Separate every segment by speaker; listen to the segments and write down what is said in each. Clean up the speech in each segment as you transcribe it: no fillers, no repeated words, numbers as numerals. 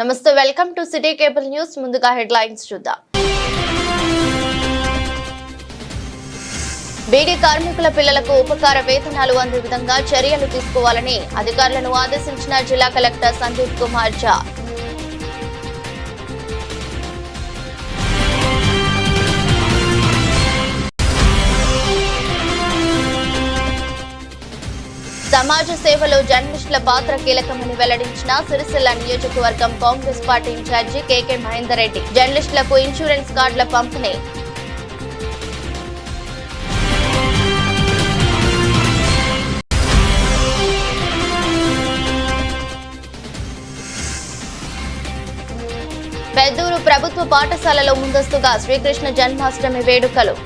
Speaker 1: నమస్తే, welcome to city cable news. ముందుగా headlines చూద్దాం. బీడీ కార్మికుల పిల్లలకు ఉపకార వేతనాలు అందే విధంగా చర్యలు తీసుకోవాలని అధికారులను ఆదేశించిన జిల్లా కలెక్టర్ సందీప్ కుమార్ ఝా. సమాజ సేవలో జర్నలిస్టుల పాత్ర కీలకమని వెల్లడించిన సిరిసిల్ల నియోజకవర్గం కాంగ్రెస్ పార్టీ ఇన్ఛార్జి కేకే మహేందర్ రెడ్డి. జర్నలిస్టులకు ఇన్సూరెన్స్ కార్డుల పంపిణీ. పెద్దూరు ప్రభుత్వ పాఠశాలలో ముందస్తుగా శ్రీకృష్ణ జన్మాష్టమి వేడుకలు.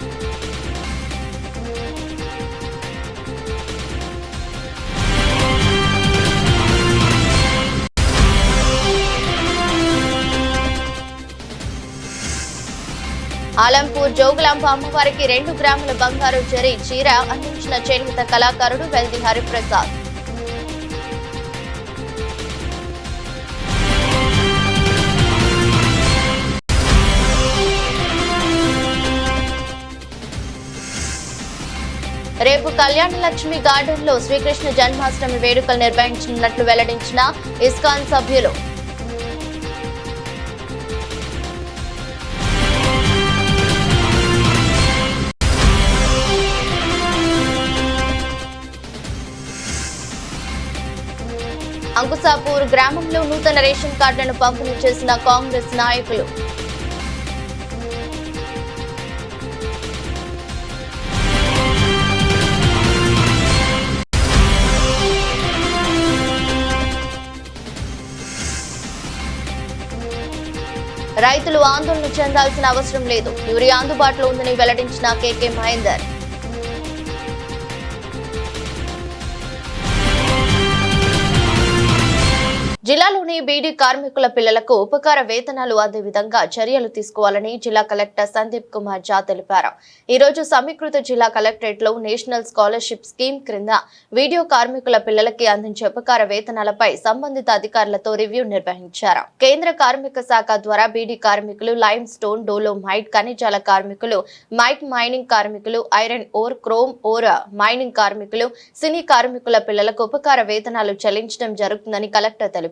Speaker 1: ఆలంపూర్ జోగులాంబ అమ్మవారికి 2 గ్రాముల బంగారు జరీ చీర అందించిన చేనేత కళాకారుడు వెల్ది హరిప్రసాద్. రేపు కళ్యాణ లక్ష్మి గార్డెన్ లో శ్రీకృష్ణ జన్మాష్టమి వేడుకలు నిర్వహించనున్నట్లు వెల్లడించిన ఇస్కాన్ సభ్యులు. అంకుసాపూర్ గ్రామంలో నూతన రేషన్ కార్డులను పంపిణీ చేసిన కాంగ్రెస్ నాయకులు. రైతులు ఆందోళన చెందాల్సిన అవసరం లేదు, యూరియా అందుబాటులో ఉందని వెల్లడించిన కేకే మహేందర్. జిల్లాలోని బీడీ కార్మికుల పిల్లలకు ఉపకార వేతనాలు అందే విధంగా చర్యలు తీసుకోవాలని జిల్లా కలెక్టర్ సందీప్ కుమార్ ఝా తెలిపారు. ఈ రోజు సమీకృత జిల్లా కలెక్టరేట్ లో నేషనల్ స్కాలర్షిప్ స్కీమ్ క్రింద వీడియో కార్మికుల పిల్లలకి అందించే ఉపకార వేతనాలపై సంబంధిత అధికారులతో రివ్యూ నిర్వహించారు. కేంద్ర కార్మిక శాఖ ద్వారా బీడీ కార్మికులు, లైమ్ స్టోన్, డోలోమైట్, ఖనిజాల కార్మికులు, మైట్ మైనింగ్ కార్మికులు, iron ore, chrome or mining కార్మికులు, సినీ కార్మికుల పిల్లలకు ఉపకార వేతనాలు చెల్లించడం జరుగుతుందని కలెక్టర్ తెలిపారు.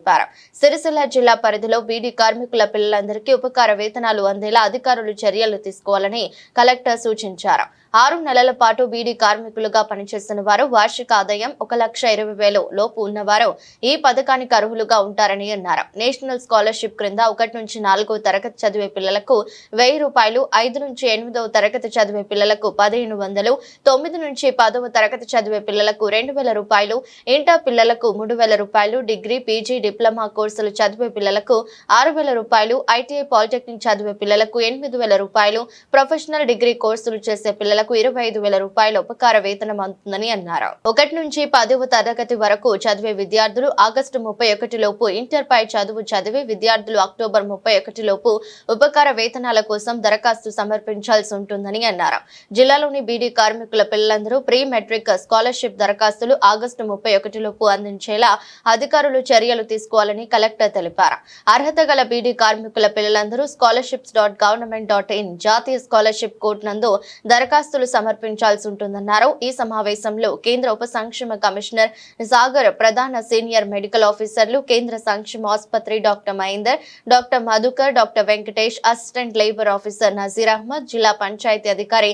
Speaker 1: సిరిసిల్ల జిల్లా పరిధిలో బీడీ కార్మికుల పిల్లలందరికీ ఉపకార వేతనాలు అందేలా అధికారులు చర్యలు తీసుకోవాలని కలెక్టర్ సూచించారు. 6 నెలల పాటు బీడీ కార్మికులుగా పనిచేస్తున్న వారు, వార్షిక ఆదాయం 1,20,000 లోపు ఉన్నవారు ఈ పథకానికి అర్హులుగా ఉంటారని అన్నారు. నేషనల్ స్కాలర్షిప్ క్రింద 1 నుంచి 4వ తరగతి చదివే పిల్లలకు 1,000 రూపాయలు, 5 నుంచి 8వ తరగతి చదివే పిల్లలకు 1,500, 9 నుంచి 10వ తరగతి చదివే పిల్లలకు 2,000 రూపాయలు, ఇంటర్ పిల్లలకు 3,000 రూపాయలు, డిగ్రీ, పీజీ, డిప్లొమా కోర్సులు చదివే పిల్లలకు 6,000 రూపాయలు, ఐటీఐ, పాలిటెక్నిక్ చదివే పిల్లలకు 8,000 రూపాయలు, ప్రొఫెషనల్ డిగ్రీ కోర్సులు చేసే పిల్లలకు 25,000 రూపాయల ఉపకార వేతనం అందుతుందని అన్నారు. 1 నుంచి 10వ తరగతి వరకు చదివే విద్యార్థులు ఆగస్టు 31 లోపు, ఇంటర్ పై చదువు చదివే విద్యార్థులు అక్టోబర్ 31 లోపు ఉపకార వేతనాల కోసం దరఖాస్తు సమర్పించాల్సి ఉంటుందని అన్నారు. జిల్లాలోని బీడీ కార్మికుల పిల్లలందరూ ప్రీ మెట్రిక్ స్కాలర్షిప్ దరఖాస్తులు ఆగస్టు 31 లోపు అందించేలా అధికారులు చర్యలు తీసుకోవాలని కలెక్టర్ తెలిపారు. అర్హత గల బీడీ కార్మికుల పిల్లలందరూ scholarships.government.in జాతీయ స్కాలర్షిప్ కోడ్ నందు దరఖాస్తులు సమర్పించాల్సి ఉంటుందన్నారు. ఈ సమావేశంలో కేంద్ర ఉప సంక్షేమ కమిషనర్ సాగర్, ప్రధాన సీనియర్ మెడికల్ ఆఫీసర్లు, కేంద్ర సంక్షేమ ఆసుపత్రి doctor Mahender, doctor Madhukar, doctor Venkatesh, assistant labour officer Nazir Ahmed, జిల్లా పంచాయతీ అధికారి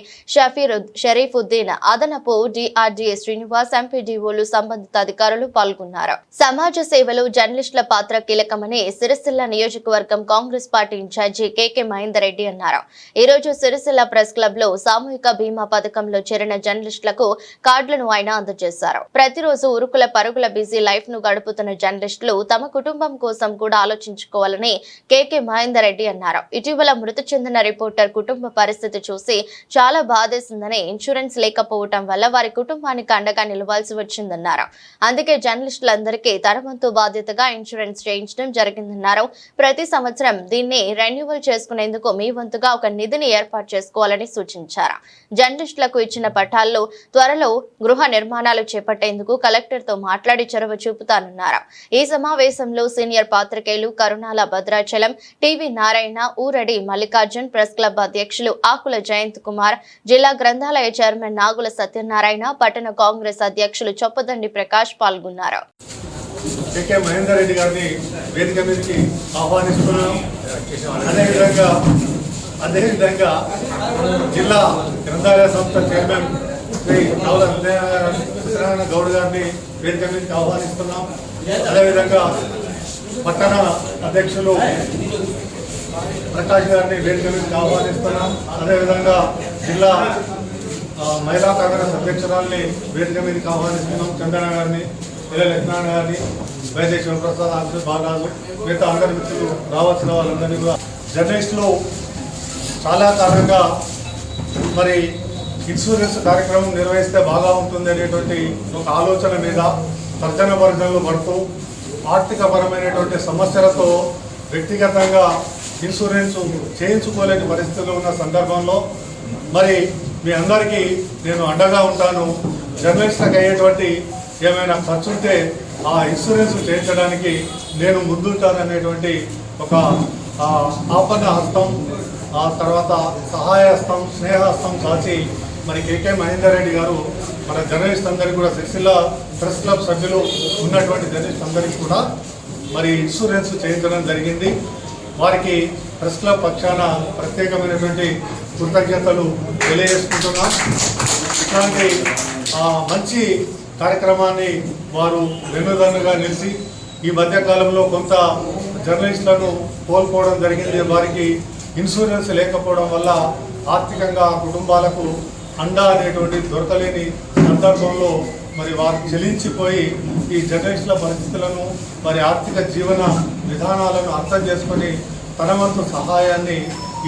Speaker 1: షరీఫుద్దీన్, అదనపు డిఆర్డీఏ శ్రీనివాస్, ఎంపీడీఓలు, సంబంధిత అధికారులు పాల్గొన్నారు. సమాజ సేవలో జర్నలిస్టుల పాత్ర కీలకమని సిరిసిల్ల నియోజకవర్గం కాంగ్రెస్ పార్టీ ఇన్ఛార్జి కేకే మహేందర్ రెడ్డి అన్నారు. ఈ రోజు సిరిసిల్ల ప్రెస్ క్లబ్ లో సామూహిక బీమా పథకంలో చేరిన జర్నలిస్టులకు కార్డులను ఆయన అందజేశారు. ప్రతిరోజు ఉరుకుల పరుగుల బిజీ లైఫ్ ను గడుపుతున్న జర్నలిస్టులు తమ కుటుంబం కోసం కూడా ఆలోచించుకోవాలని కేకే మహేందర్ రెడ్డి అన్నారు. ఇటీవల మృతి చెందిన రిపోర్టర్ కుటుంబ పరిస్థితి చూసి చాలా బాధేసిందని, ఇన్సూరెన్స్ లేకపోవటం వల్ల వారి కుటుంబానికి అండగా నిలవాల్సి వచ్చిందన్నారు. అందుకే జర్నలిస్టులందరికీ తన వంతు బాధ్యతగా ఇన్సూరెన్స్ చేయించడం జరిగిందన్నారు. ప్రతి సంవత్సరం దీన్ని రెన్యువల్ చేసుకునేందుకు మీ వంతుగా ఒక నిధిని ఏర్పాటు చేసుకోవాలని సూచించారు. జర్నలిస్టులకు ఇచ్చిన పట్టాల్లో త్వరలో గృహ నిర్మాణాలు చేపట్టేందుకు కలెక్టర్తో మాట్లాడి చొరవ చూపుతానన్నారు. ఈ సమావేశంలో సీనియర్ పాత్రికేయులు కరుణాల Bhadrachalam, TV Narayana, ఊరడి Mallikarjun, press club అధ్యక్షులు ఆకుల జయంత్ కుమార్, జిల్లా గ్రంథాలయ చైర్మన్ నాగుల సత్యనారాయణ, పట్టణ కాంగ్రెస్ అధ్యక్షులు చొప్పదండి ప్రకాష్ పాల్గొన్నారు.
Speaker 2: కేకే మహేందర్ రెడ్డి గారిని వేదిక మీదకి ఆహ్వానిస్తున్నాం. అదేవిధంగా జిల్లా గ్రంథాలయ సంస్థ చైర్మన్ శ్రీ నాగుల సత్యనారాయణ గౌడ్ గారిని వేదిక మీదకి ఆహ్వానిస్తున్నాం. అదేవిధంగా పట్టణ అధ్యక్షులు ప్రకాష్ గారిని వేదిక మీదకి ఆహ్వానిస్తున్నాం. అదేవిధంగా జిల్లా మహిళా కాంగ్రెస్ అధ్యక్షురాలని వేదిక మీదకి ఆహ్వానిస్తున్నాం. చందన గారిని, లక్ష్మణ గారిని, వైద్య శివప్రసాద్, ఆఫీసర్ బాలరాజు, మిగతా అందరి మిత్రులు రావాల్సిన వాళ్ళందరినీ కూడా జర్నలిస్టులు చాలా కాలంగా మరి ఇన్సూరెన్స్ కార్యక్రమం నిర్వహిస్తే బాగా ఉంటుంది అనేటువంటి ఒక ఆలోచన మీద తర్జన భర్జనలు పడుతూ ఆర్థికపరమైనటువంటి సమస్యలతో వ్యక్తిగతంగా ఇన్సూరెన్స్ చేయించుకోలేని పరిస్థితుల్లో ఉన్న సందర్భంలో మరి మీ అందరికీ నేను అండగా ఉంటాను. జర్నలిస్టులకు అయ్యేటువంటి ఏమైనా ఖర్చు ఉంటే ఆ ఇన్సూరెన్స్ చేయించడానికి నేను ముందుంటాననేటువంటి ఒక ఆపన్న హస్తం, ఆ తర్వాత సహాయ హస్తం, స్నేహహస్తం చాచి మరి కేకే మహేందర్ రెడ్డి గారు మన జర్నలిస్ట్ అందరికీ కూడా సిరిసిల్ల ప్రెస్ క్లబ్ సభ్యులు ఉన్నటువంటి జర్నలిస్ట్ అందరికీ కూడా మరి ఇన్సూరెన్స్ చేయించడం జరిగింది. వారికి ప్రెస్ క్లబ్ పక్షాన ప్రత్యేకమైనటువంటి కృతజ్ఞతలు తెలియజేసుకుంటున్నాం. ఇట్లాంటి మంచి కార్యక్రమాన్ని వారు వెన్నుదన్నుగా నిలిచి ఈ మధ్యకాలంలో కొంత జర్నలిస్టులను కోల్పోవడం జరిగింది. వారికి ఇన్సూరెన్స్ లేకపోవడం వల్ల ఆర్థికంగా కుటుంబాలకు అండా అనేటువంటి దొరకలేని సందర్భంలో మరి వారు చెలించిపోయి ఈ జర్నలిస్టుల పరిస్థితులను, మరి ఆర్థిక జీవన విధానాలను అర్థం చేసుకొని తన వంతు సహాయాన్ని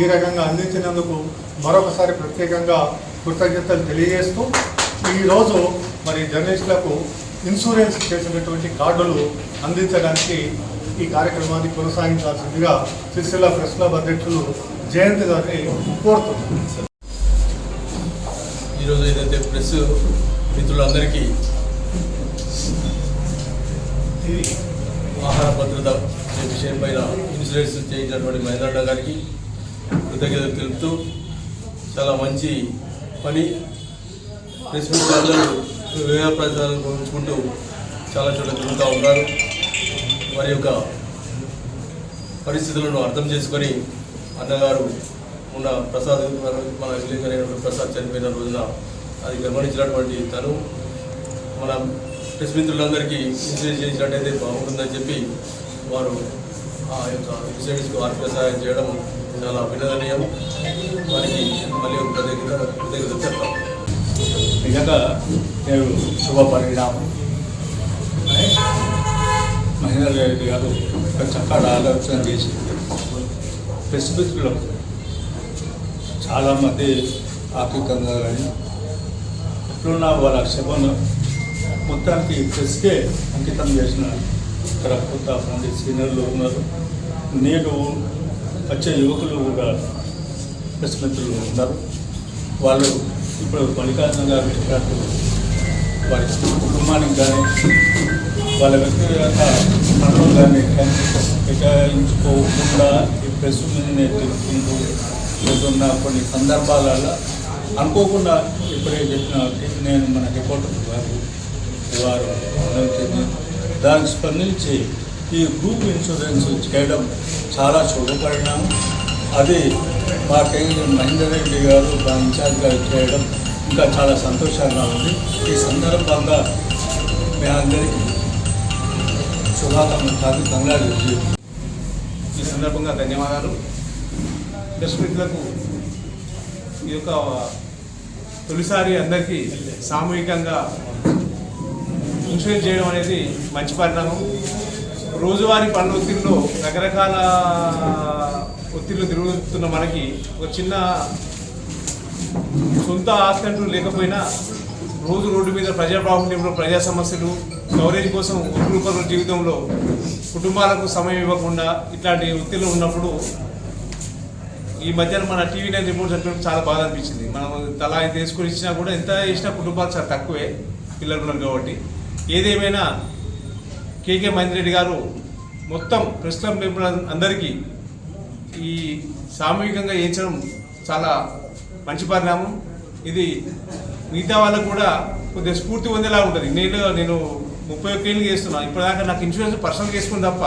Speaker 2: ఈ రకంగా అందించినందుకు మరొకసారి ప్రత్యేకంగా కృతజ్ఞతలు తెలియజేస్తూ ఈరోజు మరి జర్నలిస్టులకు ఇన్సూరెన్స్ చేసినటువంటి కార్డులు అందించడానికి ఈ కార్యక్రమాన్ని కొనసాగించాల్సిందిగా సిరిసిల్ల ప్రెస్ క్లబ్ అధ్యక్షులు జయంత్ గారిని కోరుతున్నాను.
Speaker 3: ఈరోజు ఏదైతే ప్రెస్ మిత్రులందరికీ ఆహార భద్రత విషయం పైన ఇన్సూరెన్స్ చేయించినటువంటి మహేంద్ర గారికి కృతజ్ఞతలు తెలుపుతూ చాలా మంచి పని ప్రెస్ మిత్రులందరూ వివిధ ప్రజలను కోరుకుంటూ చాలా చోట్ల తిరుగుతూ ఉన్నారు. వారి యొక్క పరిస్థితులను అర్థం చేసుకొని అన్నగారు ఉన్న ప్రసాద్ మన విలేకరైనటువంటి ప్రసాద్ చనిపోయిన రోజున అది గమనించినటువంటి తను మన ప్రెస్ మిత్రులందరికీ ఇన్సూరెన్స్ చేసినట్టయితే బాగుంటుందని చెప్పి వారు ఆ యొక్క ఇన్సూరెన్స్కు ఆర్థిక సహాయం చేయడం చాలా అభినందనీయం. వారికి మళ్ళీ కృతజ్ఞతలు చెప్తాం.
Speaker 4: నిజంగా నేను శుభ పరిణామం. మహేందర్ రెడ్డి గారు ఒక చక్కగా ఆలోచన చేసి ప్రెస్ మిత్రులకు చాలామంది ఆర్థికంగా కానీ ఇప్పుడున్న వాళ్ళ శ్రమను మొత్తానికి ప్రెస్కే అంకితం చేసిన ఇక్కడ కొంతమంది సీనియర్లు ఉన్నారు. నేను వచ్చే యువకులు కూడా ప్రెస్ మిత్రులు ఉన్నారు. వాళ్ళు ఇప్పుడు మల్లికార్జున గారు చెప్పినట్టు వారి కుటుంబానికి కానీ వాళ్ళ వ్యక్తిగత పనులు కానీ కేటాయించుకోకుండా ఈ ప్రెస్ మీదనే తిరుగుతుంటూ వెళ్తున్న కొన్ని సందర్భాలలో అనుకోకుండా ఇప్పుడే చెప్పిన నేను మన రిపోర్టర్ గారు వారు దానికి స్పందించి ఈ గ్రూప్ ఇన్సూరెన్స్ చేయడం చాలా శుభపరిణామం. అది మా మహేందర్ రెడ్డి గారు మా ఇన్ఛార్జ్గా చేయడం ఇంకా చాలా సంతోషంగా ఉంది. ఈ సందర్భంగా మీ అందరికీ శుభాకాంక్షలు కంగ్రాచులేషన్స్.
Speaker 5: ఈ సందర్భంగా ధన్యవాదాలు. ప్రెస్ మిత్రులకు ఈ యొక్క తొలిసారి అందరికీ సామూహికంగా ఇన్సూరెన్స్ చేయడం అనేది మంచి పరిణామం. రోజువారీ పనుల ఒత్తిడిలో రకరకాల ఒత్తిడిలో తిరుగుతున్న మనకి ఒక చిన్న సొంత ఆస్తి అంటూ లేకపోయినా రోజు రోడ్డు మీద ప్రజా బాహుళ్యంలో ప్రజా సమస్యలు కవరేజ్ కోసం ఒకరికొకరు జీవితంలో కుటుంబాలకు సమయం ఇవ్వకుండా ఇట్లాంటి ఒత్తిడిలో ఉన్నప్పుడు ఈ మధ్యన మన టీవీ 9 రిమోట్ చనిపోవడం చాలా బాధ అనిపించింది. మనం తలా ఇంత తీసుకొని ఇచ్చినా కూడా ఎంత చేసినా కుటుంబాలు చాలా తక్కువే, పిల్లలు ఉన్నారు కాబట్టి. ఏదేమైనా కేకే మహేందర్ రెడ్డి గారు మొత్తం ప్రెస్ క్లబ్ మెంబర్ అందరికీ ఈ సామూహికంగా చేయించడం చాలా మంచి పరిణామం. ఇది మిగతా వాళ్ళకు కూడా కొద్దిగా స్ఫూర్తి పొందేలా ఉంటుంది. నేను 31 ఏళ్ళు చేస్తున్నాను, ఇప్పటిదాకా నాకు ఇన్సూరెన్స్ పర్సనల్గా వేసుకుని తప్ప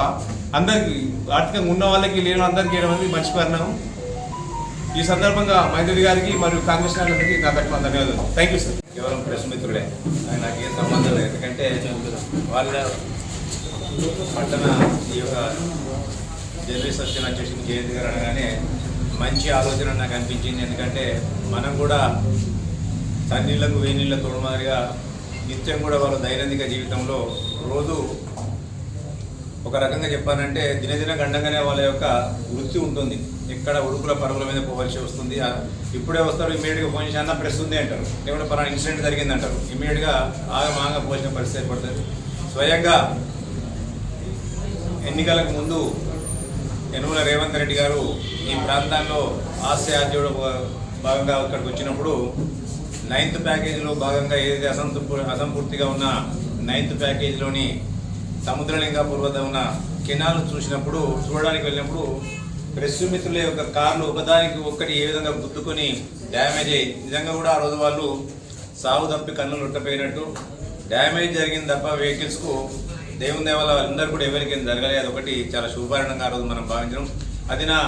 Speaker 5: అందరికీ ఆర్థికంగా ఉన్న వాళ్ళకి లేని అందరికీ వేయడం అనేది మంచి పరిణామం. ఈ సందర్భంగా మహేందర్ గారికి మరియు కాంగ్రెస్ నాయకులకి నా తరఫున ధన్యవాదాలు. Thank you sir.
Speaker 6: కేవలం ప్రెస్ మిత్రుడే, నాకు ఏం సంబంధం లేదు. ఎందుకంటే వాళ్ళ పట్టణ ఈ యొక్క జర్నలిస్ట్ అసోసియేషన్ అధ్యక్షుడు జయంత్ గారు అనగానే మంచి ఆలోచన నాకు అనిపించింది. ఎందుకంటే మనం కూడా తన్నీళ్లకు వేనీళ్ళ తోడుమారిగా నిత్యం కూడా వాళ్ళ దైనందిక జీవితంలో రోజు ఒక రకంగా చెప్పానంటే దినదిన గండంగానే వాళ్ళ యొక్క వృత్తి ఉంటుంది. ఎక్కడ ఉడుకుల పరుగుల మీద పోవాల్సి వస్తుంది. ఇప్పుడే వస్తారు, ఇమీడియట్గా ఫోన్ చేసి అన్న ప్రెస్ ఉంది అంటారు, లేకుంటే పలానా ఇన్సిడెంట్ జరిగింది అంటారు. ఇమీడియట్గా ఆగమాగా పోసిన పరిస్థితి ఏర్పడుతుంది. స్వయంగా ఎన్నికలకు ముందు యనుమల రేవంత్ రెడ్డి గారు ఈ ప్రాంతాల్లో ఆశయాధ్యుడు భాగంగా ఇక్కడికి వచ్చినప్పుడు 9th ప్యాకేజీలో భాగంగా ఏదైతే అసంపూర్తిగా ఉన్న 9th ప్యాకేజీలోని సముద్రలింగాపూర్ వద్ద ఉన్న కెనాల్ చూడడానికి వెళ్ళినప్పుడు ప్రెస్ మిత్రుల యొక్క కార్లు ఒకదానికి ఒక్కటి ఏ విధంగా గుద్దుకొని డ్యామేజ్ అయ్యి నిజంగా కూడా ఆ రోజు వాళ్ళు సాగు తప్పి కన్నులు ఉట్టపోయినట్టు డ్యామేజ్ జరిగింది తప్ప వెహికల్స్కు దేవుని దేవాల వాళ్ళందరూ కూడా ఎవరికి జరగలేదు. అదొకటి చాలా శుభపరిణంగా ఆ రోజు మనం భావించడం. అది నా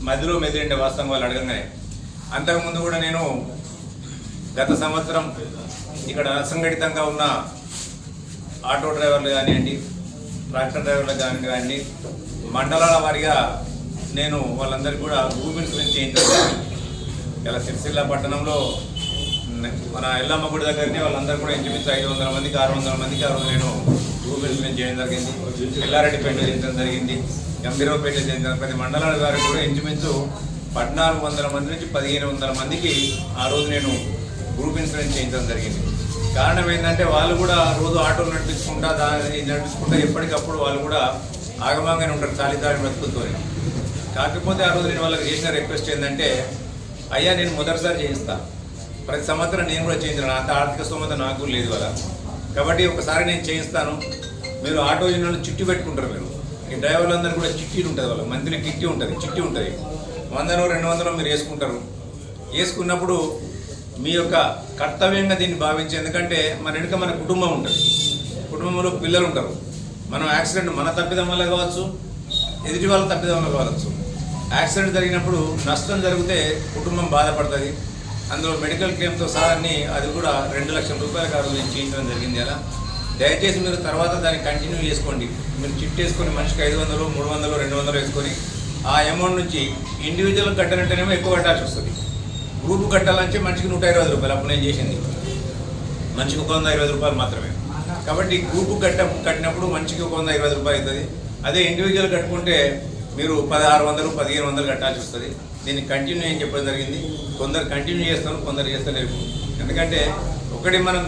Speaker 6: మధ్యలో మెదిలిండే వాస్తవం వాళ్ళు అడగంగానే. అంతకుముందు కూడా నేను గత సంవత్సరం ఇక్కడ అసంఘటితంగా ఉన్న ఆటో డ్రైవర్లు కానివ్వండి, ట్రాక్టర్ డ్రైవర్లు కానివ్వండి, మండలాల వారిగా నేను వాళ్ళందరికీ కూడా గ్రూప్ ఇన్సూరెన్స్ చేయించాను. ఇలా సిరిసిల్ల పట్టణంలో మన ఎల్లమ్మ గుడి దగ్గరనే వాళ్ళందరూ కూడా ఇంచుమించు 500 మందికి 600 మందికి ఆ రోజు నేను గ్రూప్ ఇన్సూరెన్స్ చేయడం జరిగింది. ఎల్లారెడ్డిపేట చేయించడం జరిగింది, గంభీరావుపేట చేయించడం, ప్రతి మండలాల వారు కూడా ఇంచుమించు 1400 మంది నుంచి 1500 మందికి ఆ రోజు నేను గ్రూప్ ఇన్సూరెన్స్ చేయించడం జరిగింది. కారణం ఏంటంటే వాళ్ళు కూడా రోజు ఆటోలు నడిపించుకుంటా ఎప్పటికప్పుడు వాళ్ళు కూడా ఆగమాగానే ఉంటారు తాళి బ్రతుకుతో. కాకపోతే ఆ రోజు నేను వాళ్ళకి చేసిన రిక్వెస్ట్ ఏంటంటే, అయ్యా నేను మొదటిసారి చేయిస్తాను, ప్రతి సంవత్సరం నేను కూడా చేయించాను, అంత ఆర్థిక స్తోమత నాకు లేదు కదా, కాబట్టి ఒకసారి నేను చేయిస్తాను. మీరు ఆటో యూనియన్లు చిట్టి పెట్టుకుంటారు, మీరు ఈ డ్రైవర్లందరూ కూడా చిట్టీలు ఉంటుంది, వాళ్ళకి మంత్లీ చిట్టి ఉంటుంది 100 200 మీరు వేసుకుంటారు. వేసుకున్నప్పుడు మీ యొక్క కర్తవ్యంగా దీన్ని భావించి, ఎందుకంటే మన వెనుక మన కుటుంబం ఉంటుంది, కుటుంబంలో పిల్లలు ఉంటారు. మనం యాక్సిడెంట్ మన తప్పిదం వల్ల కావచ్చు, ఎదుటి వాళ్ళ తప్పిదం వల్ల కావచ్చు. యాక్సిడెంట్ జరిగినప్పుడు నష్టం జరిగితే కుటుంబం బాధపడుతుంది. అందులో మెడికల్ క్లెయిమ్తో సహా అది కూడా 2 లక్షల రూపాయలకు ఆ రోజు నేను చేయించడం జరిగింది. అలా దయచేసి మీరు తర్వాత దాన్ని కంటిన్యూ చేసుకోండి. మీరు చిట్ వేసుకొని మనిషికి 500 300 200 వేసుకొని ఆ అమౌంట్ నుంచి ఇండివిజువల్ కట్టాలంటేనేమో ఎక్కువ కట్టాల్సి వస్తుంది. గ్రూప్ కట్టాలంటే మనిషికి 120 రూపాయలు అప్పుడు నేను చేసింది, మనిషికి 120 రూపాయలు మాత్రమే. కాబట్టి గ్రూప్ కట్టినప్పుడు మనిషికి 120 రూపాయలు అవుతుంది. అదే ఇండివిజువల్ కట్టుకుంటే మీరు 1600 1500 కట్టాల్సి వస్తుంది. దీన్ని కంటిన్యూ అని చెప్పడం జరిగింది. కొందరు కంటిన్యూ చేస్తారు, కొందరు చేస్తలేరు. ఎందుకంటే ఒకటి మనం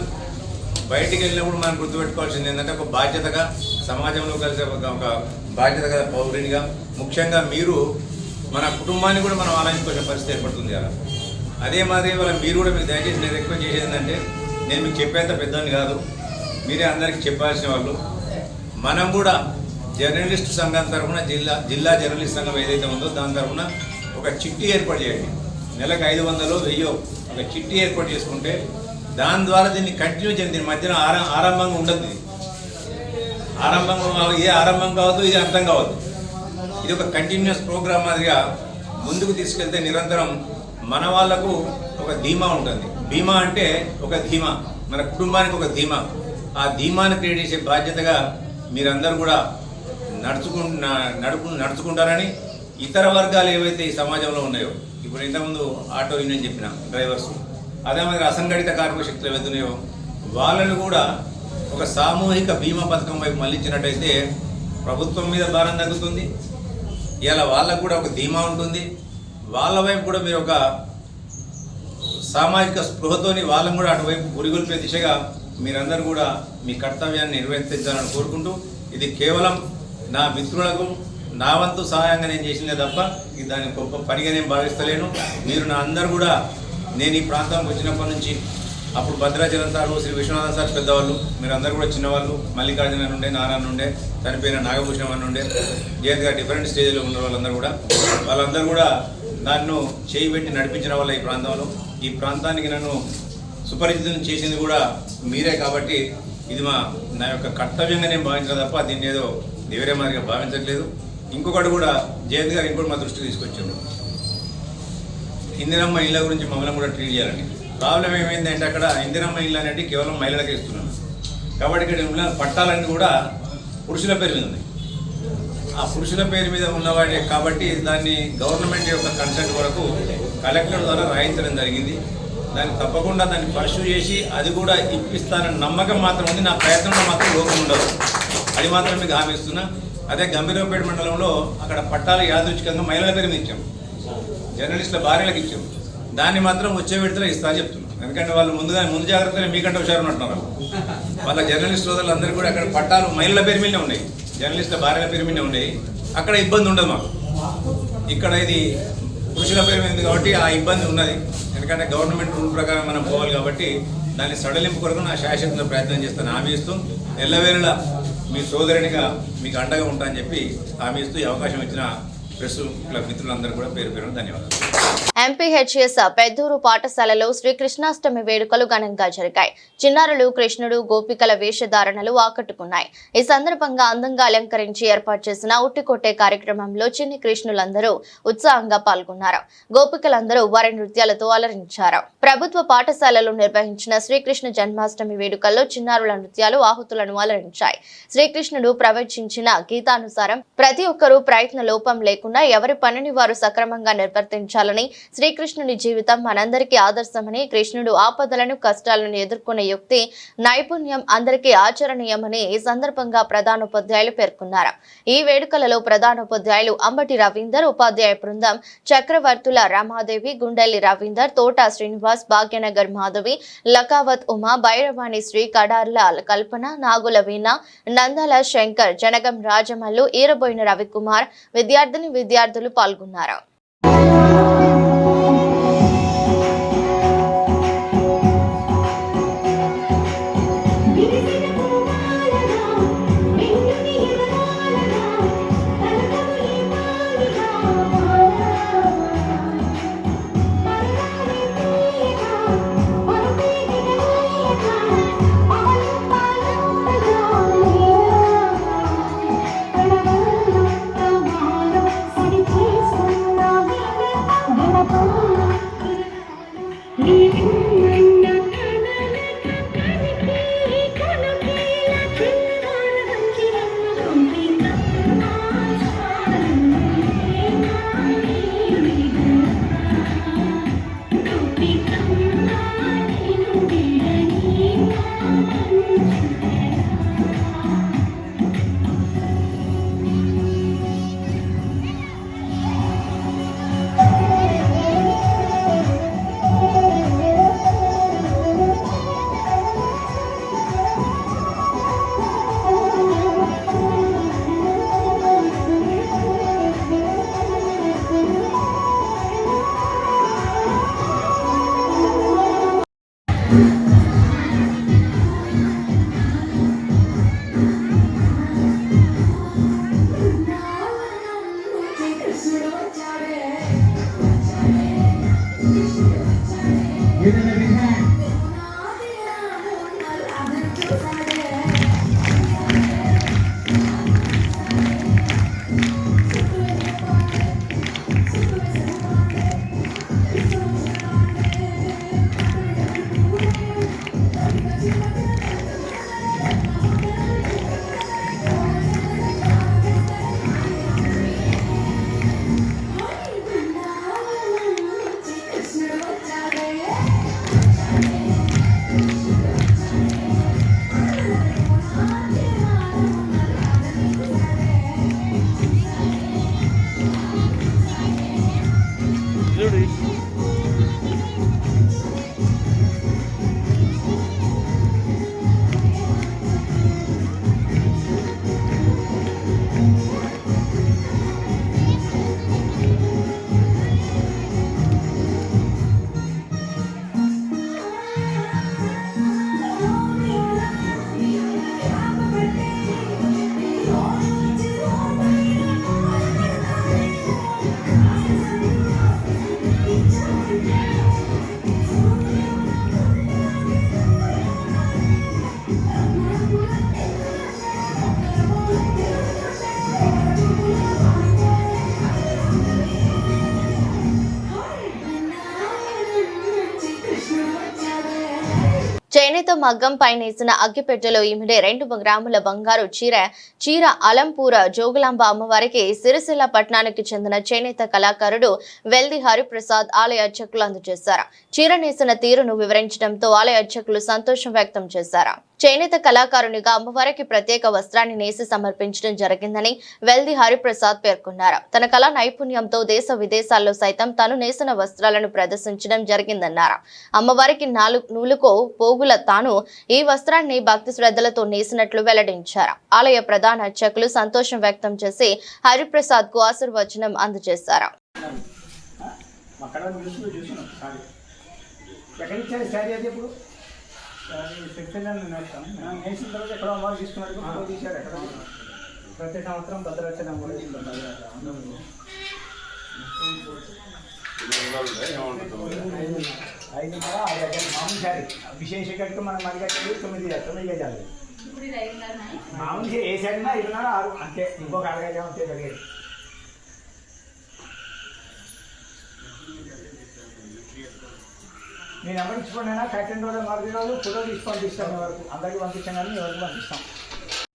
Speaker 6: బయటికి వెళ్ళినప్పుడు మనం గుర్తుపెట్టుకోవాల్సింది ఏంటంటే, ఒక బాధ్యతగా సమాజంలో కలిసి ఒక బాధ్యతగా పౌరునిగా ముఖ్యంగా మీరు మన కుటుంబాన్ని కూడా మనం ఆలోచించుకునే పరిస్థితి ఏర్పడుతుంది కదా. అదే మాదిరి వాళ్ళ మీరు కూడా మీరు దయచేసి నేను రిక్వెస్ట్ చేసేది ఏంటంటే, నేను మీకు చెప్పేంత పెద్దని కాదు, మీరే అందరికీ చెప్పాల్సిన వాళ్ళు. మనం కూడా జర్నలిస్ట్ సంఘం తరఫున జిల్లా జర్నలిస్ట్ సంఘం ఏదైతే ఉందో దాని తరఫున ఒక చిట్టి ఏర్పాటు చేయండి. నెలకు 500 1000 ఒక చిట్టి ఏర్పాటు చేసుకుంటే దాని ద్వారా దీన్ని కంటిన్యూ చేయండి. దీని మధ్యన ఆరంభంగా ఉండదు, ఆరంభం కావద్దు, ఇది అర్థం కావద్దు. ఇది ఒక కంటిన్యూస్ ప్రోగ్రామ్ మాదిరిగా ముందుకు తీసుకెళ్తే నిరంతరం మన వాళ్లకు ఒక ధీమా ఉంటుంది. బీమా అంటే ఒక ధీమా, మన కుటుంబానికి ఒక ధీమా. ఆ ధీమాను క్రియేట్ చేసే బాధ్యతగా మీరందరూ కూడా నడుచుకుంటారని ఇతర వర్గాలు ఏవైతే ఈ సమాజంలో ఉన్నాయో, ఇప్పుడు ఇంతకుముందు ఆటో యూనియన్ చెప్పిన డ్రైవర్స్, అదే మరి అసంఘటిత కార్మిక శక్తులు ఏవైతే ఉన్నాయో వాళ్ళను కూడా ఒక సామూహిక బీమా పథకం వైపు మళ్ళించినట్టయితే ప్రభుత్వం మీద భారం తగ్గుతుంది. ఇలా వాళ్ళకు కూడా ఒక ధీమా ఉంటుంది. వాళ్ళ వైపు కూడా మీరు ఒక సామాజిక స్పృహతోని వాళ్ళని కూడా అటువైపు గురిగొల్పే దిశగా మీరందరూ కూడా మీ కర్తవ్యాన్ని నిర్వర్తించాలని కోరుకుంటూ, ఇది కేవలం నా మిత్రులకు నా వంతు సహాయంగా నేను చేసిందే తప్ప ఇది దాన్ని గొప్ప పనిగా నేను భావిస్తలేను. మీరు నా అందరు కూడా నేను ఈ ప్రాంతానికి వచ్చినప్పటి నుంచి అప్పుడు భద్రాచలం సార్, శ్రీ విశ్వనాథ సార్ పెద్దవాళ్ళు, మీరు అందరూ కూడా చిన్నవాళ్ళు, మల్లికార్జున నుండే, నారాయణ నుండే, చనిపోయిన నాగభూషణం అని ఉండే, జయంత్ గారు డిఫరెంట్ స్టేజ్లో ఉన్న వాళ్ళందరూ కూడా నన్ను చేయి పెట్టి నడిపించిన వాళ్ళ ఈ ప్రాంతంలో. ఈ ప్రాంతానికి నన్ను సుపరిచితం చేసింది కూడా మీరే కాబట్టి ఇది నా యొక్క కర్తవ్యంగా నేను భావించడం తప్ప దీన్ని ఏదో వేరే మాదిరిగా భావించట్లేదు. ఇంకొకటి కూడా జయంత్ గారు ఇంకోటి మా దృష్టికి తీసుకొచ్చారు, ఇందిరమ్మ ఇళ్ళ గురించి మమ్మల్ని కూడా ట్రీట్ చేయాలని. ప్రాబ్లం ఏమైందంటే అక్కడ ఇందిరమ్మ ఇల్లు అనేది కేవలం మహిళలకు ఇస్తున్నాను కాబట్టి ఇక్కడ ఉన్న పట్టాలన్నీ కూడా పురుషుల పేరు మీద ఉన్నాయి. ఆ పురుషుల పేరు మీద ఉన్నవాడే కాబట్టి దాన్ని గవర్నమెంట్ యొక్క కన్సెంట్ వరకు కలెక్టర్ ద్వారా రాయించడం జరిగింది. దాన్ని తప్పకుండా దాన్ని పర్సూ చేసి అది కూడా ఇప్పిస్తానని నమ్మకం మాత్రం ఉంది. నా ప్రయత్నంలో మాత్రం లోపం ఉండదు, అది మాత్రం మీకు హామీ ఇస్తున్నా. అదే గంభీరపేట మండలంలో అక్కడ పట్టాలు యాదృచ్ఛికంగా మహిళల పేరు మీద ఇచ్చాం, జర్నలిస్టుల భార్యలకు ఇచ్చాం. దాన్ని మాత్రం వచ్చే విడతలో ఇస్తా చెప్తున్నాం. ఎందుకంటే వాళ్ళు ముందు జాగ్రత్తగా మీకంటే హుషారు ఉంటున్నారు. వాళ్ళ జర్నలిస్ట్ సోదరులు అందరూ కూడా అక్కడ పట్టాలు మహిళల పేరు మీదనే ఉన్నాయి, జర్నలిస్టుల భార్యల పేరు మీదనే ఉన్నాయి. అక్కడ ఇబ్బంది ఉండదు మాకు. ఇక్కడ ఇది పురుషుల పేరు మీద కాబట్టి ఆ ఇబ్బంది ఉన్నది. ఎందుకంటే గవర్నమెంట్ రూల్ ప్రకారం మనం పోవాలి కాబట్టి దాన్ని సడలింపు కొరకు నా శాశ్వతంగా ప్రయత్నం చేస్తాను హామీ ఇస్తూ, ఎల్లవేళలా మీ సోదరునిగా మీకు అండగా ఉంటా అని చెప్పి హామీ ఇస్తూ ఈ అవకాశం ఇచ్చిన ప్రెస్ క్లబ్ మిత్రులందరూ కూడా పేరు పేరున ధన్యవాదాలు.
Speaker 1: ఎంపీహెచ్ఎస్ పెద్దూరు పాఠశాలలో శ్రీకృష్ణాష్టమి వేడుకలు ఘనంగా జరిగాయి. చిన్నారులు కృష్ణుడు గోపికల వేషధారణలు ఆకట్టుకున్నాయి. ఈ సందర్భంగా అందంగా అలంకరించి ఏర్పాటు చేసిన ఉట్టికొట్టే కార్యక్రమంలో చిన్ని కృష్ణులందరూ ఉత్సాహంగా పాల్గొన్నారు. గోపికలందరూ వారి నృత్యాలతో అలరించారు. ప్రభుత్వ పాఠశాలలో నిర్వహించిన శ్రీకృష్ణ జన్మాష్టమి వేడుకల్లో చిన్నారుల నృత్యాలు ఆహుతులను అలరించాయి. శ్రీకృష్ణుడు ప్రవచించిన గీతానుసారం ప్రతి ఒక్కరూ ప్రయత్న లోపం లేకుండా ఎవరి పనిని వారు సక్రమంగా నిర్వర్తించాలని, శ్రీకృష్ణుని జీవితం మనందరికీ ఆదర్శమని, కృష్ణుడు ఆపదలను కష్టాలను ఎదుర్కొనే యుక్తి నైపుణ్యం అందరికీ ఆచరణీయమని ఈ సందర్భంగా ప్రధానోపాధ్యాయులు పేర్కొన్నారు. ఈ వేడుకలలో ప్రధానోపాధ్యాయులు అంబటి రవీందర్, ఉపాధ్యాయ బృందం చక్రవర్తుల రమాదేవి, గుండెల్లి రవీందర్, తోట శ్రీనివాస్, భాగ్యనగర్ మాధవి, లకావత్ ఉమా, భైరవాణి శ్రీ, కడార్ల కల్పన, నాగుల వీణ, నందల శంకర్, జనగం రాజమల్లు, ఈరబోయిన రవికుమార్, విద్యార్థులు పాల్గొన్నారు. చేనేత మగ్గం పైనేసిన అగ్గిపెట్టెలో ఇమిడే 2 గ్రాముల బంగారు చీర అలంపూర జోగులాంబ అమ్మవారికి సిరిసిల్ల పట్టణానికి చెందిన చేనేత కళాకారుడు వెల్ది హరిప్రసాద్ ఆలయ అర్చకులు అందజేశారు. చీర నేసిన తీరును వివరించడంతో ఆలయ అర్చకులు సంతోషం వ్యక్తం చేశారు. చేనేత కళాకారునిగా అమ్మవారికి ప్రత్యేక వస్త్రాన్ని నేసి సమర్పించడం జరిగిందని వెల్ది హరిప్రసాద్ పేర్కొన్నారు. తన కళా నైపుణ్యంతో దేశ విదేశాల్లో సైతం తను నేసిన వస్త్రాలను ప్రదర్శించడం జరిగిందన్నారు. అమ్మవారికి 4 నూలుకో పోగుల తాను ఈ వస్త్రాన్ని భక్తి శ్రద్ధలతో నేసినట్లు వెల్లడించారు. ఆలయ ప్రధాన అర్చకులు సంతోషం వ్యక్తం చేసి హరిప్రసాద్ కు ఆశీర్వచనం అందజేశారు.
Speaker 7: ప్రతి సంవత్సరం భద్రాచలం ఐదు మామూలు విశేష కట్టు మనం మరిగట్టు 9 గజాలు మామూలు ఏ సైడ్ 5.5 అంతే. ఇంకొక అరగజ అంతే జరిగేది. నేను ఎవరు ఇచ్చుకున్నా కట్టిన రోజు మరుది రోజు ఫోటో తీసి పంపిస్తాను. వరకు అందరికీ పంపించాను కానీ ఎవరికి పంపిస్తాం.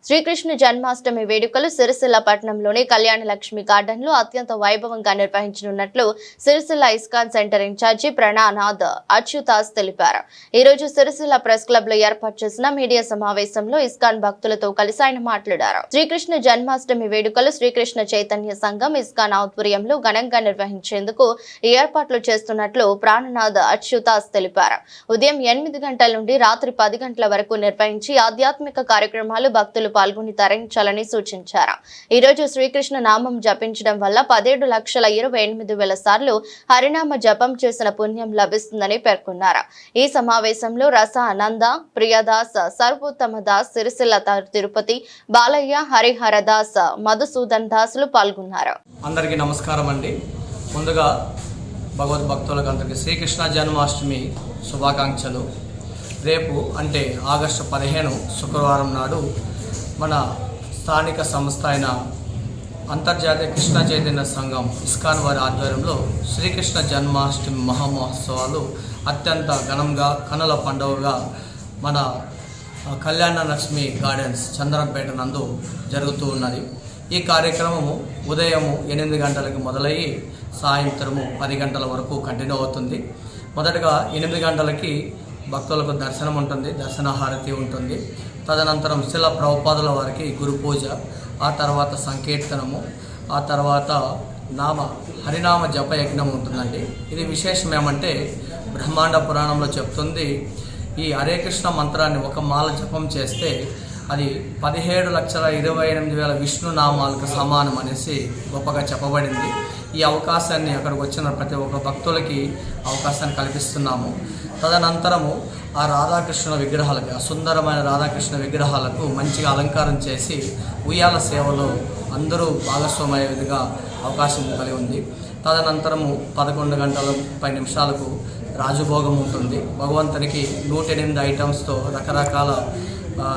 Speaker 1: శ్రీకృష్ణ జన్మాష్టమి వేడుకలు సిరిసిల్ల పట్టణంలోని కళ్యాణ లక్ష్మి గార్డెన్ లో అత్యంత వైభవంగా నిర్వహించనున్నట్లు సిరిసిల్ల ఇస్కాన్ సెంటర్ ఇన్ఛార్జి ప్రణానాథ్ అచ్యుతాస్ తెలిపారు. ఈ రోజు సిరిసిల్ల ప్రెస్ క్లబ్ లో ఏర్పాటు చేసిన మీడియా సమావేశంలో ఇస్కాన్ భక్తులతో కలిసి ఆయన మాట్లాడారు. శ్రీకృష్ణ జన్మాష్టమి వేడుకలు శ్రీకృష్ణ చైతన్య సంఘం ఇస్కాన్ ఆధ్వర్యంలో ఘనంగా నిర్వహించేందుకు ఏర్పాట్లు చేస్తున్నట్లు ప్రాణనాథ్ అచ్యుతాస్ తెలిపారు. ఉదయం 8 గంటల నుండి రాత్రి 10 గంటల వరకు నిర్వహించి ఆధ్యాత్మిక కార్యక్రమాలు భక్తులు పాల్గొని తరించాలని సూచించారు. ఈ రోజు శ్రీకృష్ణ నామం జపించడం వల్ల 17,28,000 సార్లు హరినామ జపం చేసిన పుణ్యం లభిస్తుందని పేర్కొన్నారు. ఈ సమావేశంలో రస ఆనంద ప్రియదాస్ సర్వోత్తమ దాస్ సిరిసిల్ల తిరుపతి బాలయ్య హరిహర దాస్ మధుసూదన్ దాసులు పాల్గొన్నారు.
Speaker 8: అందరికీ నమస్కారం అండి. ముందుగా భగవద్భక్తులకు అందరికీ శ్రీకృష్ణ జన్మాష్టమి శుభాకాంక్షలు. రేపు అంటే ఆగస్టు 15 శుక్రవారం నాడు మన స్థానిక సంస్థ అయిన అంతర్జాతీయ కృష్ణ చైతన్య సంఘం ఇస్కాన్ వారి ఆధ్వర్యంలో శ్రీకృష్ణ జన్మాష్టమి మహామహోత్సవాలు అత్యంత ఘనంగా కనుల పండుగగా మన కళ్యాణ లక్ష్మి గార్డెన్స్ చంద్రంపేట నందు జరుగుతూ ఉన్నది. ఈ కార్యక్రమము ఉదయం 8 గంటలకు మొదలయ్యి సాయంత్రము 10 గంటల వరకు కంటిన్యూ అవుతుంది. మొదటగా 8 గంటలకి భక్తులకు దర్శనం ఉంటుంది, దర్శనహారతి ఉంటుంది. తదనంతరం శిల ప్రభుపాదుల వారికి గురు పూజ, ఆ తర్వాత సంకీర్తనము, ఆ తర్వాత హరినామ జప యజ్ఞం ఉంటుందండి. ఇది విశేషం ఏమంటే బ్రహ్మాండ పురాణంలో చెప్తుంది, ఈ హరే కృష్ణ మంత్రాన్ని ఒక మాల జపం చేస్తే అది 17,28,000 విష్ణు నామాలకు సమానం అనేసి గొప్పగా చెప్పబడింది. ఈ అవకాశాన్ని అక్కడికి వచ్చిన ప్రతి ఒక్క భక్తులకి అవకాశాన్ని కల్పిస్తున్నాము. తదనంతరము ఆ రాధాకృష్ణ విగ్రహాలకి, ఆ సుందరమైన రాధాకృష్ణ విగ్రహాలకు మంచిగా అలంకారం చేసి ఉయ్యాల సేవలో అందరూ భాగస్వామయ్యే విధంగా అవకాశం కలిగి ఉంది. తదనంతరము 11:30 రాజభోగం ఉంటుంది. భగవంతునికి 108 ఐటమ్స్తో రకరకాల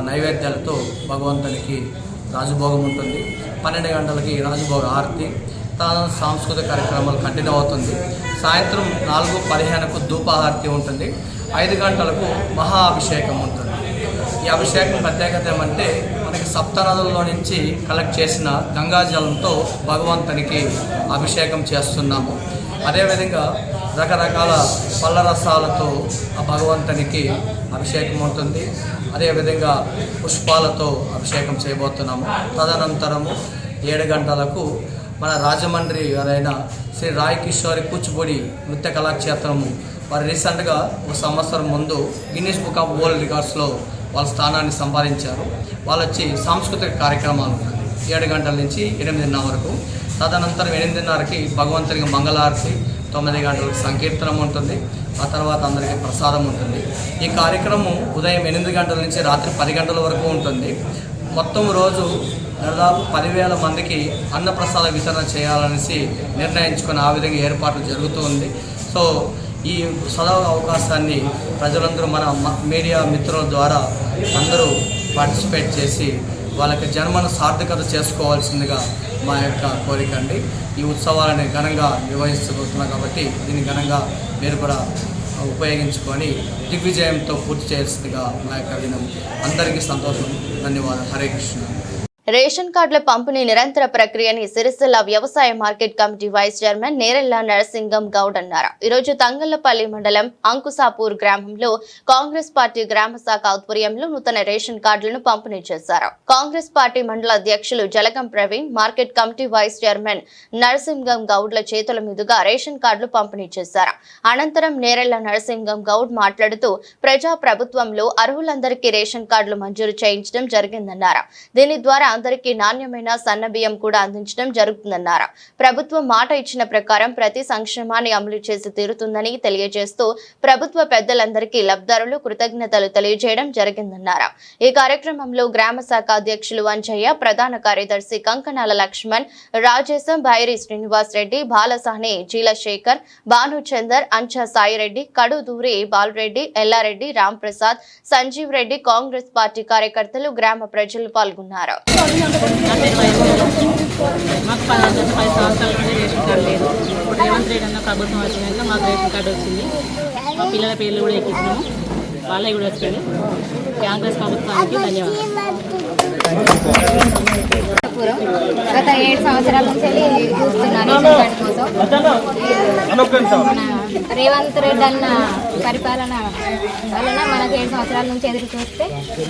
Speaker 8: నైవేద్యాలతో భగవంతునికి రాజభోగం ఉంటుంది. 12 గంటలకి రాజభోగ ఆరతి, సాంస్కృతిక కార్యక్రమాలు కంటిన్యూ అవుతుంది. సాయంత్రం 4:15 ధూపహారతి ఉంటుంది. 5 గంటలకు మహా అభిషేకం ఉంటుంది. ఈ అభిషేకం ప్రత్యేకత ఏమంటే మనకి సప్తనదుల్లో నుంచి కలెక్ట్ చేసిన గంగాజలంతో భగవంతునికి అభిషేకం చేస్తున్నాము. అదేవిధంగా రకరకాల పళ్ళ రసాలతో ఆ భగవంతునికి అభిషేకం ఉంటుంది. అదేవిధంగా పుష్పాలతో అభిషేకం చేయబోతున్నాము. తదనంతరము 7 గంటలకు మన రాజమండ్రి గారైన శ్రీ రాయ్ కిషోరి కూచిపూడి నృత్య కళాక్షేత్రము వారు రీసెంట్గా 1 సంవత్సరం ముందు గిన్నిస్ బుక్ ఆఫ్ వరల్డ్ రికార్డ్స్లో వాళ్ళ స్థానాన్ని సంపాదించారు. వాళ్ళు వచ్చి సాంస్కృతిక కార్యక్రమాలు ఉన్నాయి 7 గంటల నుంచి 8:30 వరకు. తదనంతరం 8:30కి భగవంతునికి మంగళారతి, 9 గంటలకు సంకీర్తనం ఉంటుంది. ఆ తర్వాత అందరికీ ప్రసాదం ఉంటుంది. ఈ కార్యక్రమం ఉదయం 8 గంటల నుంచి రాత్రి 10 గంటల వరకు ఉంటుంది. మొత్తం రోజు దాదాపు 10,000 మందికి అన్నప్రసాద వితరణ చేయాలనేసి నిర్ణయించుకుని ఆ విధంగా ఏర్పాట్లు జరుగుతూ ఉంది. సో ఈ సదవ అవకాశాన్ని ప్రజలందరూ మన మీడియా మిత్రుల ద్వారా అందరూ పార్టిసిపేట్ చేసి వాళ్ళకి జన్మను సార్థకత చేసుకోవాల్సిందిగా మా యొక్క కోరిక అండి. ఈ ఉత్సవాలని ఘనంగా నిర్వహిస్తున్నాం కాబట్టి దీన్ని ఘనంగా మీరు కూడా ఉపయోగించుకొని దిగ్విజయంతో పూర్తి చేయాల్సిందిగా నా యొక్క వినం. అందరికీ సంతోషం. ధన్యవాదాలు. హరే కృష్ణ.
Speaker 1: రేషన్ కార్డుల పంపిణీ నిరంతర ప్రక్రియని సిరిసిల్ల వ్యవసాయ market committee vice chairman Nerella Narasingam Goud అన్నారు. ఈరోజు తంగళ్లపల్లి మండలం అంకుసాపూర్ గ్రామంలో కాంగ్రెస్ పార్టీ గ్రామ శాఖ ఆధ్వర్యంలో నూతన రేషన్ కార్డులను పంపిణీ చేశారు. కాంగ్రెస్ పార్టీ మండల అధ్యక్షులు Jalagam Praveen, market committee vice chairman Narasingam గౌడ్ల చేతుల మీదుగా రేషన్ కార్డులు పంపిణీ చేశారు. అనంతరం నేరెళ్ల నరసింగం గౌడ్ మాట్లాడుతూ ప్రజా ప్రభుత్వంలో అర్హులందరికీ రేషన్ కార్డులు మంజూరు చేయించడం జరిగిందన్నారు. దీని ద్వారా అందరికీ నాణ్యమైన సన్న బియ్యం కూడా అందించడం జరుగుతుందన్నారు. ప్రభుత్వం మాట ఇచ్చిన ప్రకారం ప్రతి సంక్షేమాన్ని అమలు చేసి తీరుతుందని తెలియజేస్తూ ప్రభుత్వ పెద్దలందరికీ లబ్ధిదారులు కృతజ్ఞతలు తెలియజేయడం జరిగిందన్నారు. ఈ కార్యక్రమంలో గ్రామ శాఖ అధ్యక్షులు అంజయ్య, ప్రధాన కార్యదర్శి కంకణాల లక్ష్మణ్, రాజేశం, భైరి శ్రీనివాస్ రెడ్డి, బాలసాని, జీలశేఖర్, భానుచందర్, అంచా సాయిరెడ్డి, కడుదూరి బాలరెడ్డి, ఎల్లారెడ్డి, రాంప్రసాద్, సంజీవ్ రెడ్డి, కాంగ్రెస్ పార్టీ కార్యకర్తలు, గ్రామ ప్రజలు పాల్గొన్నారు.
Speaker 9: మాకు 10 సంవత్సరాల నుండి రేషన్ కార్డు లేదు. ఇప్పుడు రేవంత్ రెడ్డి అన్న ప్రభుత్వం వచ్చినాక మాకు రేషన్ కార్డు వచ్చింది. మా పిల్లల పేర్లు కూడా ఎక్కించినాము, వాళ్ళవి కూడా వచ్చింది. కాంగ్రెస్ ప్రభుత్వానికి ధన్యవాదాలు.
Speaker 10: గత 7 సంవత్సరాల నుంచి చూస్తున్నాను రేషన్ కార్డు కోసం. రేవంత్ రెడ్డి అన్న పరిపాలన వలన మనకు 7 సంవత్సరాల నుంచి ఎదురు చూస్తే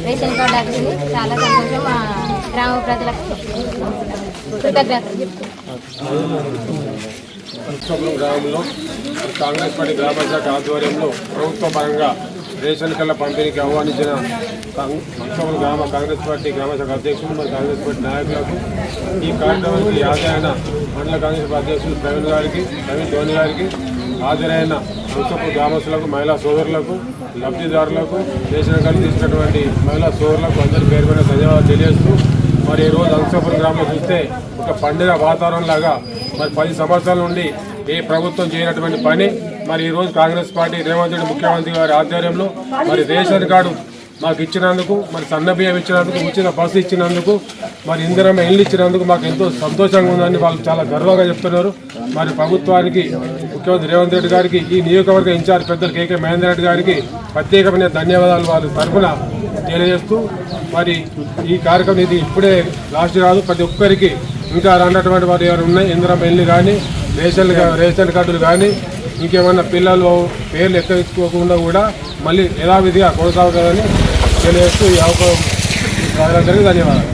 Speaker 10: రేషన్ కార్డు వచ్చింది. చాలా సంతోషం. మా గ్రామ ప్రజలకు కృతజ్ఞతలు
Speaker 11: చెప్తున్నాను. గ్రామంలో కాంగ్రెస్ పార్టీ గ్రామ శాఖ ఆధ్వర్యంలో ప్రభుత్వ పరంగా రేషన్ కార్డుల పంపిణీకి ఆహ్వానించిన గ్రామ కాంగ్రెస్ పార్టీ గ్రామ శాఖ అధ్యక్షులు మరియు కాంగ్రెస్ పార్టీ నాయకులకు, ఈ కార్యక్రమానికి హాజరైన మండల కాంగ్రెస్ పార్టీ అధ్యక్షులు ప్రవీణ్ ధోని గారికి, హాజరైన అంశపు గ్రామస్తులకు, మహిళా సోదరులకు, లబ్ధిదారులకు, రేషన్ కార్డు తీసుకున్నటువంటి మహిళా సోదరులకు అందరి పేరు పైన ధన్యవాదాలు తెలియజేస్తూ, మరి ఈరోజు అంశాపురం గ్రామంలో చూస్తే ఒక పండుగ వాతావరణం లాగా మరి 10 సంవత్సరాల నుండి ఏ ప్రభుత్వం చేయనటువంటి పని మరి ఈరోజు కాంగ్రెస్ పార్టీ రేవంత్ రెడ్డి ముఖ్యమంత్రి గారి ఆధ్వర్యంలో మరి రేషన్ కార్డు మాకు ఇచ్చినందుకు, మరి సన్న బియ్యం ఇచ్చినందుకు, ఉచిత బస్సు ఇచ్చినందుకు, మరి ఇందిరమ్మ ఇల్లు ఇచ్చినందుకు మాకు ఎంతో సంతోషంగా ఉందని వాళ్ళు చాలా గర్వంగా చెప్తున్నారు. మరి ప్రభుత్వానికి, ముఖ్యమంత్రి రేవంత్ రెడ్డి గారికి, ఈ నియోజకవర్గ ఇన్ఛార్జ్ పెద్దలు కేకే మహేందర్ రెడ్డి గారికి ప్రత్యేకమైన ధన్యవాదాలు వారి తరఫున తెలియజేస్తూ, మరి ఈ కార్యక్రమం ఇది ఇప్పుడే లాస్ట్ కాదు, ప్రతి ఒక్కరికి ఇంకా రానటువంటి వారు ఎవరు ఉన్నాయి, ఇందిరమ్మ ఇల్లు కానీ, రేషన్ కార్డులు కానీ, ఇంకేమన్నా పిల్లలు పేర్లు ఎక్కసుకోకుండా కూడా మళ్ళీ యథావిధిగా కొనసాగుతుందని తెలియజేస్తూ ఈ అవకాశం ధన్యవాదాలు.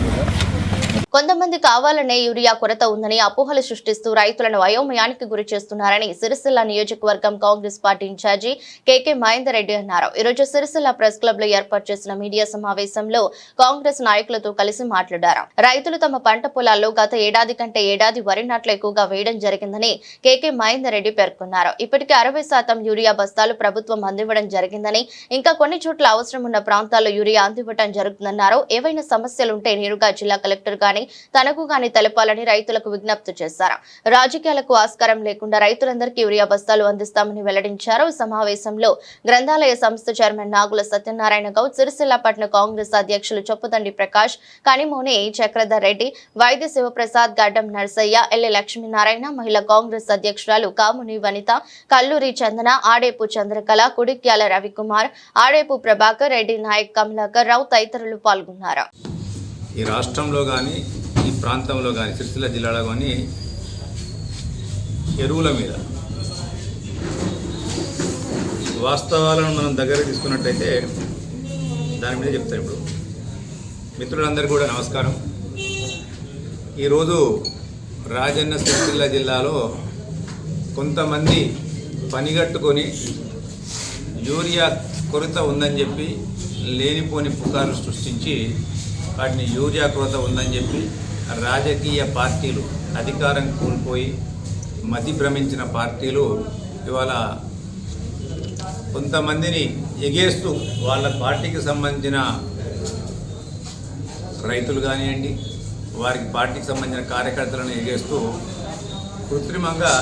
Speaker 1: కొంతమంది కావాలనే యూరియా కొరత ఉందని అపోహలు సృష్టిస్తూ రైతులను అయోమయానికి గురి చేస్తున్నారని సిరిసిల్ల నియోజకవర్గం కాంగ్రెస్ పార్టీ ఇన్ఛార్జి కేకే మహేందర్ రెడ్డి అన్నారు. ఈరోజు సిరిసిల్ల ప్రెస్ క్లబ్ లో ఏర్పాటు చేసిన మీడియా సమావేశంలో కాంగ్రెస్ నాయకులతో కలిసి మాట్లాడారు. రైతులు తమ పంట పొలాల్లో గత ఏడాది కంటే ఏడాది వరి నాట్లు ఎక్కువగా వేయడం జరిగిందని కేకే మహేందర్ రెడ్డి పేర్కొన్నారు. ఇప్పటికే 60% యూరియా బస్తాలు ప్రభుత్వం అందివ్వడం జరిగిందని, ఇంకా కొన్ని చోట్ల అవసరం ఉన్న ప్రాంతాల్లో యూరియా అందివ్వడం జరుగుతుందన్నారు. ఏవైనా సమస్యలుంటే నేరుగా జిల్లా కలెక్టర్ గాని తనకు గాని తెలపాలని రైతులకు విజ్ఞప్తి చేశారు. రాజకీయాలకు ఆస్కారం లేకుండా రైతులందరికీ యూరియా బస్తాలు అందిస్తామని వెల్లడించారు. సమావేశంలో గ్రంథాలయ సంస్థ చైర్మన్ నాగుల సత్యనారాయణ గౌడ్, సిరిసిల్ల పట్టణ కాంగ్రెస్ అధ్యక్షులు చొప్పదండి ప్రకాష్, కనిమోని చక్రధర్ రెడ్డి, వైద్య శివప్రసాద్, గడ్డం నర్సయ్య, ఎల్లి లక్ష్మీనారాయణ, మహిళా కాంగ్రెస్ అధ్యక్షురాలు కాముని వనిత, కల్లూరి చందన, ఆడేపు చంద్రకళ, కుడిక్యాల రవికుమార్, ఆడేపు ప్రభాకర్ రెడ్డి, నాయక్ కమలాకర్ రావు తదితరులు పాల్గొన్నారు.
Speaker 6: ఈ రాష్ట్రంలో కానీ, ఈ ప్రాంతంలో కానీ, సిరిసిల్ల జిల్లాలో కానీ ఎరువుల మీద వాస్తవాలను మనం దగ్గర తీసుకున్నట్టయితే దాని మీద చెప్తాను. ఇప్పుడు మిత్రులందరికీ కూడా నమస్కారం. ఈరోజు రాజన్న సిరిసిల్ల జిల్లాలో కొంతమంది పనిగట్టుకొని యూరియా కొరత ఉందని చెప్పి లేనిపోని పుకార్లు సృష్టించి వాటిని యూరియా కొరత ఉందని చెప్పి రాజకీయ పార్టీలు, అధికారం కోల్పోయి మతి భ్రమించిన పార్టీలు ఇవాళ కొంతమందిని ఎగేస్తూ వాళ్ళ పార్టీకి సంబంధించిన రైతులు కానివ్వండి, వారికి పార్టీకి సంబంధించిన కార్యకర్తలను ఎగేస్తూ కృత్రిమంగా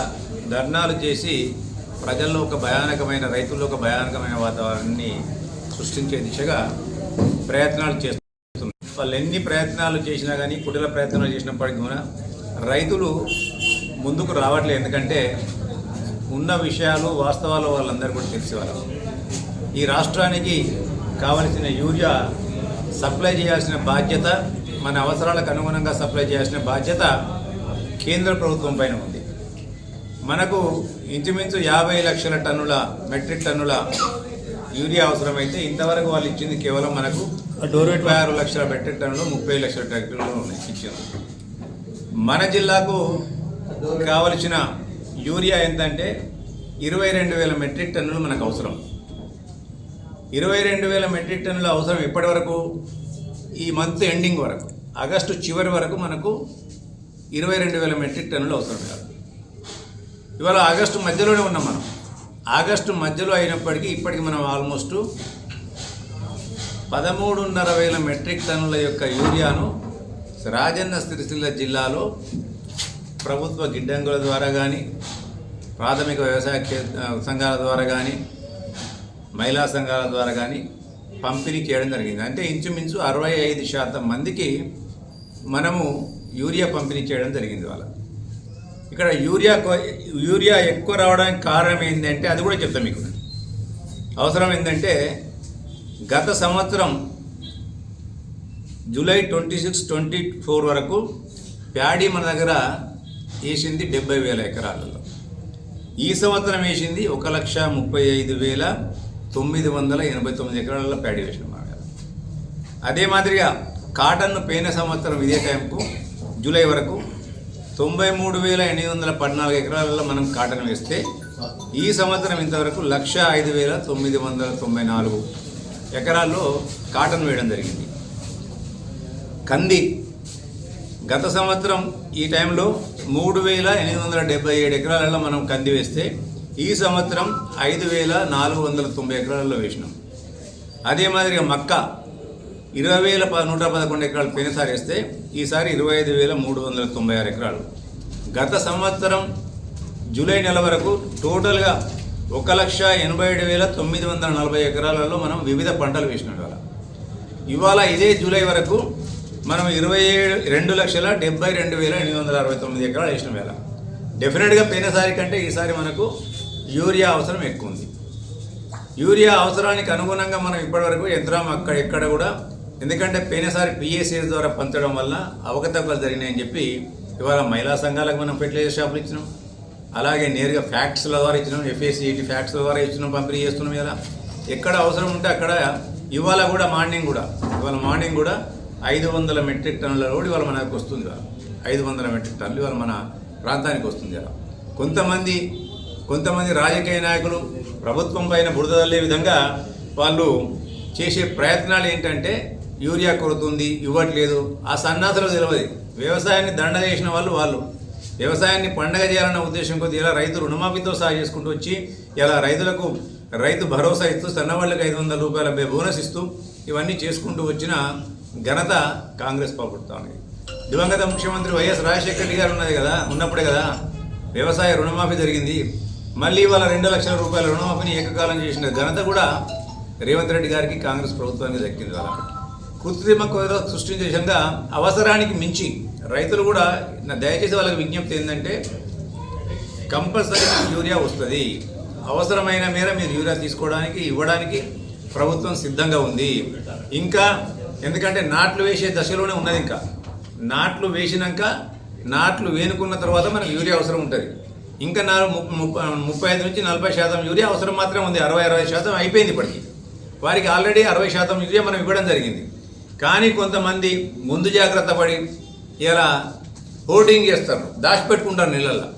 Speaker 6: ధర్నాలు చేసి ప్రజల్లో ఒక భయానకమైన, రైతుల్లో ఒక భయానకమైన వాతావరణాన్ని సృష్టించే దిశగా ప్రయత్నాలు చేస్తున్నారు. వాళ్ళు ఎన్ని ప్రయత్నాలు చేసినా కానీ, కుటిల ప్రయత్నాలు చేసినప్పటికీ కూడా రైతులు ముందుకు రావట్లేదు. ఎందుకంటే ఉన్న విషయాలు వాస్తవాలు వాళ్ళందరూ కూడా తెలిసేవారు. ఈ రాష్ట్రానికి కావలసిన యూరియా సప్లై చేయాల్సిన బాధ్యత, మన అవసరాలకు అనుగుణంగా సప్లై చేయాల్సిన బాధ్యత కేంద్ర ప్రభుత్వం పైన ఉంది. మనకు ఇంచుమించు 50 లక్షల టన్నుల మెట్రిక్ టన్నుల యూరియా అవసరమైతే ఇంతవరకు వాళ్ళు ఇచ్చింది కేవలం మనకు 26 లక్షల మెట్రిక్ టన్నులు, 30 లక్షల టన్నులు ఇచ్చింది. మన జిల్లాకు కావలసిన యూరియా ఎంతంటే 22,000 మెట్రిక్ టన్నులు మనకు అవసరం. 22,000 మెట్రిక్ టన్నుల అవసరం ఇప్పటి వరకు, ఈ మంత్ ఎండింగ్ వరకు, ఆగస్టు చివరి వరకు మనకు 22,000 మెట్రిక్ టన్నులు అవసరం కాదు. ఇవాళ ఆగస్టు మధ్యలోనే ఉన్నాం మనం. ఆగస్టు మధ్యలో అయినప్పటికీ ఇప్పటికి మనం ఆల్మోస్ట్ 13,500 మెట్రిక్ టన్నుల యొక్క యూరియాను రాజన్న సిరిసిల్ల జిల్లాలో ప్రభుత్వ గిడ్డంగుల ద్వారా కానీ, ప్రాథమిక వ్యవసాయ సంఘాల ద్వారా కానీ, మహిళా సంఘాల ద్వారా కానీ పంపిణీ చేయడం జరిగింది. అంటే ఇంచుమించు 65% మందికి మనము యూరియా పంపిణీ చేయడం జరిగింది. వాళ్ళ ఇక్కడ యూరియా ఎక్కువ రావడానికి కారణం ఏంటంటే అది కూడా చెప్తాను మీకు. అవసరం ఏంటంటే గత సంవత్సరం జూలై 26-24 వరకు ప్యాడీ మన దగ్గర వేసింది 70,000 ఎకరాలలో. ఈ సంవత్సరం వేసింది 1,35,989 ఎకరాలలో ప్యాడీ వేసినాం. అదే మాదిరిగా కాటన్ను పోయిన సంవత్సరం ఇదే టైంకు జూలై వరకు 93,814 ఎకరాలలో మనం కాటన్ వేస్తే ఈ సంవత్సరం ఇంతవరకు 105,994 ఎకరాల్లో కాటన్ వేయడం జరిగింది. కంది గత సంవత్సరం ఈ టైంలో 3,877 ఎకరాలలో మనం కంది వేస్తే ఈ సంవత్సరం 5,490 ఎకరాలలో వేసినాం. అదే మాదిరిగా మక్క 20,111 ఎకరాలు పోయినసారి వేస్తే ఈసారి 25,396 ఎకరాలు. గత సంవత్సరం జూలై నెల వరకు టోటల్గా 1,87,940 ఎకరాలలో మనం వివిధ పంటలు వేసినాం. ఇవాళ ఇదే జూలై వరకు మనం 22,72,869 ఎకరాలు వేసిన వేళ డెఫినెట్గా పోయినసారి కంటే ఈసారి మనకు యూరియా అవసరం ఎక్కువ ఉంది. యూరియా అవసరానికి అనుగుణంగా మనం ఇప్పటివరకు యంత్రం ఎక్కడ కూడా, ఎందుకంటే పోయినసారి పిఎస్ఏస్ ద్వారా పంచడం వల్ల అవకతవకలు జరిగినాయని చెప్పి ఇవాళ మహిళా సంఘాలకు మనం ఫెర్టిలైజర్ షాపులు ఇచ్చినాం. అలాగే నేరుగా ఫ్యాక్ట్స్ల ద్వారా ఇచ్చినాం, FACET ఫ్యాక్ట్స్ల ద్వారా ఇచ్చినాం, పంపిణీ చేస్తున్నాం. ఇలా ఎక్కడ అవసరం ఉంటే అక్కడ ఇవాళ మార్నింగ్ కూడా 500 మెట్రిక్ టన్నుల రోడ్ ఇవాళ మనకు వస్తుంది. 500 మెట్రిక్ టన్నులు ఇవాళ మన ప్రాంతానికి వస్తుంది. కొంతమంది రాజకీయ నాయకులు ప్రభుత్వం పైన బురద తల్లే విధంగా వాళ్ళు చేసే ప్రయత్నాలు ఏంటంటే యూరియా కొడుతుంది, ఇవ్వట్లేదు. ఆ సన్నాసులకు తెలియదు. వ్యవసాయాన్ని దండ చేసిన వాళ్ళు వ్యవసాయాన్ని పండగ చేయాలన్న ఉద్దేశం కొద్ది ఇలా రైతు రుణమాఫీతో సహా చేసుకుంటూ వచ్చి ఇలా రైతులకు రైతు భరోసా ఇస్తూ సన్నవాళ్ళకి 500 రూపాయల బోనస్ ఇస్తూ ఇవన్నీ చేసుకుంటూ వచ్చిన ఘనత కాంగ్రెస్ ప్రభుత్వానికి. దివంగత ముఖ్యమంత్రి వైఎస్ రాజశేఖర రెడ్డి గారు ఉన్నప్పుడే కదా వ్యవసాయ రుణమాఫీ జరిగింది. మళ్ళీ ఇవాళ 2 లక్షల రూపాయల రుణమాఫీని ఏకకాలం చేసిన ఘనత కూడా రేవంత్ రెడ్డి గారికి కాంగ్రెస్ ప్రభుత్వానికి దక్కింది. వాళ్ళ కృత్రిమ కొరత సృష్టించే విధంగా అవసరానికి మించి రైతులు కూడా దయచేసి వాళ్ళకి విజ్ఞప్తి ఏంటంటే కంపల్సరీ యూరియా వస్తుంది. అవసరమైన మేర మీరు యూరియా తీసుకోవడానికి ఇవ్వడానికి ప్రభుత్వం సిద్ధంగా ఉంది. ఇంకా ఎందుకంటే నాట్లు వేసే దశలోనే ఉన్నది. ఇంకా నాట్లు వేసినాక నాట్లు వేనుకున్న తర్వాత మనకు యూరియా అవసరం ఉంటుంది. ఇంకా 35 నుంచి 40% యూరియా అవసరం మాత్రమే ఉంది. 60% అయిపోయింది. ఇప్పటికీ వారికి ఆల్రెడీ 60% యూరియా మనం ఇవ్వడం జరిగింది. కానీ కొంతమంది ముందు జాగ్రత్త పడి ఇలా హోర్డింగ్ చేస్తారు, దాచిపెట్టుకుంటారు నీళ్ళల్లో.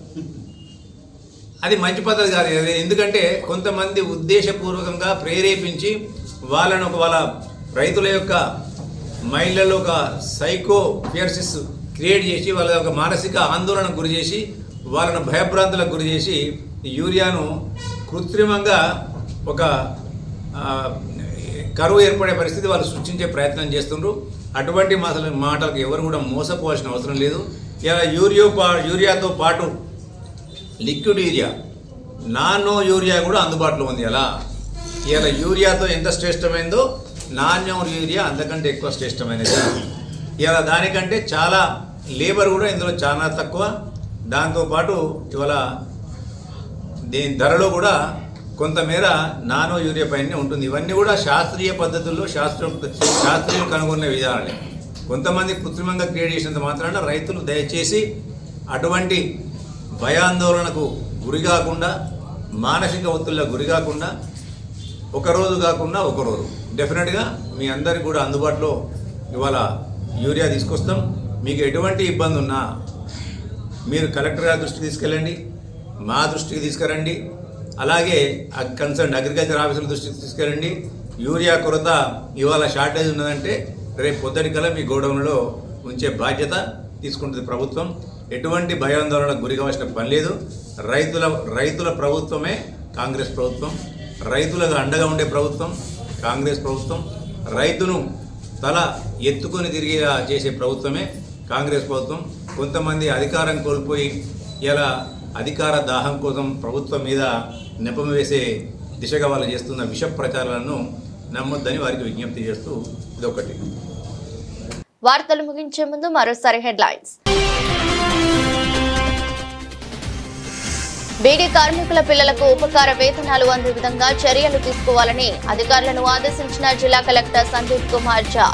Speaker 6: అది మంచి పద్ధతి కాదు. ఎందుకంటే కొంతమంది ఉద్దేశపూర్వకంగా ప్రేరేపించి వాళ్ళను వాళ్ళ రైతుల యొక్క మైండ్లలో ఒక సైకో ఫియర్సిస్ క్రియేట్ చేసి వాళ్ళ యొక్క మానసిక ఆందోళనకు గురి చేసి వాళ్ళను భయభ్రాంతులకు గురి చేసి యూరియాను కృత్రిమంగా ఒక కరువు ఏర్పడే పరిస్థితి వాళ్ళు సృష్టించే ప్రయత్నం చేస్తుండ్రు. అటువంటి మాటలకు ఎవరు కూడా మోసపోవాల్సిన అవసరం లేదు. ఇలా యూరియాతో పాటు లిక్విడ్ యూరియా, నానో యూరియా కూడా అందుబాటులో ఉంది. ఇలా యూరియాతో ఎంత శ్రేష్టమైందో నానో యూరియా అంతకంటే ఎక్కువ శ్రేష్టమైనది. ఇలా దానికంటే చాలా లేబర్ కూడా ఇందులో చాలా తక్కువ. దాంతోపాటు ఇవాళ దీని ధరలో కూడా కొంతమేర నానో యూరియా పైన ఉంటుంది. ఇవన్నీ కూడా శాస్త్రీయ పద్ధతుల్లో శాస్త్రీయులు కనుగొన్న విధానాలే. కొంతమంది కృత్రిమంగా క్రియేట్ చేసినంత మాత్రాన రైతులు దయచేసి అటువంటి భయాందోళనకు గురి కాకుండా, మానసిక ఒత్తిళ్ళకు గురి కాకుండా, ఒకరోజు కాకుండా ఒకరోజు డెఫినెట్గా మీ అందరికి కూడా అందుబాటులో ఇవాళ యూరియా తీసుకొస్తాం. మీకు ఎటువంటి ఇబ్బంది ఉన్నా మీరు కలెక్టర్ గారి దృష్టికి తీసుకెళ్ళండి, మా దృష్టికి తీసుకురండి, అలాగే కన్సర్న్ అగ్రికల్చర్ ఆఫీసుల దృష్టికి తీసుకెళ్ళండి. యూరియా కొరత ఇవాళ షార్టేజ్ ఉన్నదంటే రేపు పొద్దుటికల్లా మీ గోడౌన్లో ఉంచే బాధ్యత తీసుకుంటుంది ప్రభుత్వం. ఎటువంటి భయాందోళనకు గురి కావాల్సిన పని లేదు. రైతుల ప్రభుత్వమే కాంగ్రెస్ ప్రభుత్వం, రైతులకు అండగా ఉండే ప్రభుత్వం కాంగ్రెస్ ప్రభుత్వం, రైతును తల ఎత్తుకొని తిరిగేలా చేసే ప్రభుత్వమే కాంగ్రెస్ ప్రభుత్వం. కొంతమంది అధికారం కోల్పోయి ఇలా అధికార దాహం కోసం ప్రభుత్వం మీద నెపం వేసే దిశగా వాళ్ళు చేస్తున్న విష ప్రచారాలను నమ్మొద్దని వారికి విజ్ఞప్తి చేస్తూ ఇదొకటి.
Speaker 1: వార్తలు ముగించే ముందు మరోసారి హెడ్లైన్స్. బీడీ కార్మికుల పిల్లలకు ఉపకార వేతనాలు అందే విధంగా చర్యలు తీసుకోవాలని అధికారులను ఆదేశించిన జిల్లా కలెక్టర్ సందీప్ కుమార్ ఝా.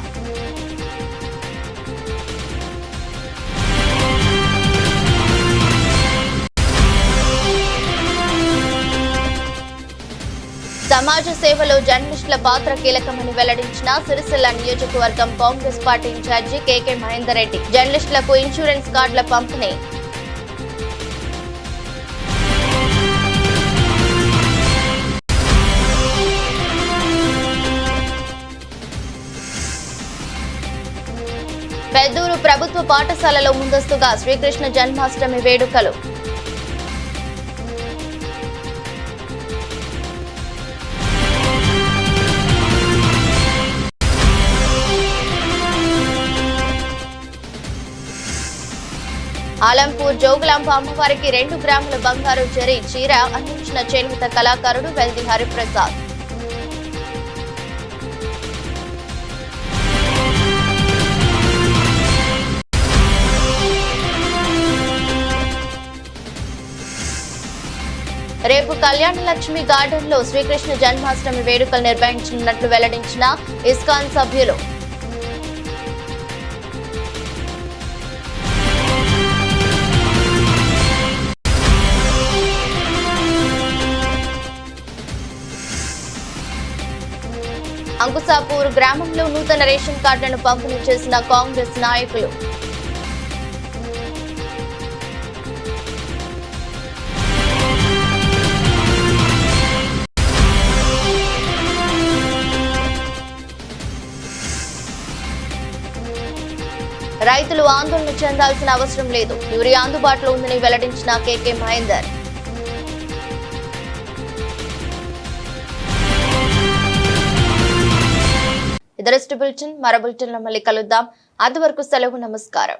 Speaker 1: సమాజ సేవలో జర్నలిస్టుల పాత్ర కీలకమని వెల్లడించిన సిరిసిల్ల నియోజకవర్గం కాంగ్రెస్ పార్టీ ఇన్ఛార్జి కేకే మహేందర్ రెడ్డి. జర్నలిస్టులకు ఇన్సూరెన్స్ కార్డుల పంపిణీ. పెద్దూరు ప్రభుత్వ పాఠశాలలో ముందస్తుగా శ్రీకృష్ణ జన్మాష్టమి వేడుకలు. ఆలంపూర్ జోగులాంబ అమ్మవారికి 2 గ్రాముల బంగారు జరీ చీర అందించిన చేనేత కళాకారుడు వెల్ది హరిప్రసాద్. రేపు కళ్యాణ లక్ష్మి గార్డెన్ లో శ్రీకృష్ణ జన్మాష్టమి వేడుకలు నిర్వహించనున్నట్లు వెల్లడించిన ఇస్కాన్ సభ్యులు. అంకుసాపూర్ గ్రామంలో నూతన రేషన్ కార్డులను పంపిణీ చేసిన కాంగ్రెస్ నాయకులు. రైతులు ఆందోళన చెందాల్సిన అవసరం లేదు, యూరియా అందుబాటులో ఉందని వెల్లడించిన కేకే మహేందర్. ఇదరస్ట్ బులెటిన్, మరో బులెటిన్లో మళ్ళీ కలుద్దాం. అంతవరకు సెలవు, నమస్కారం.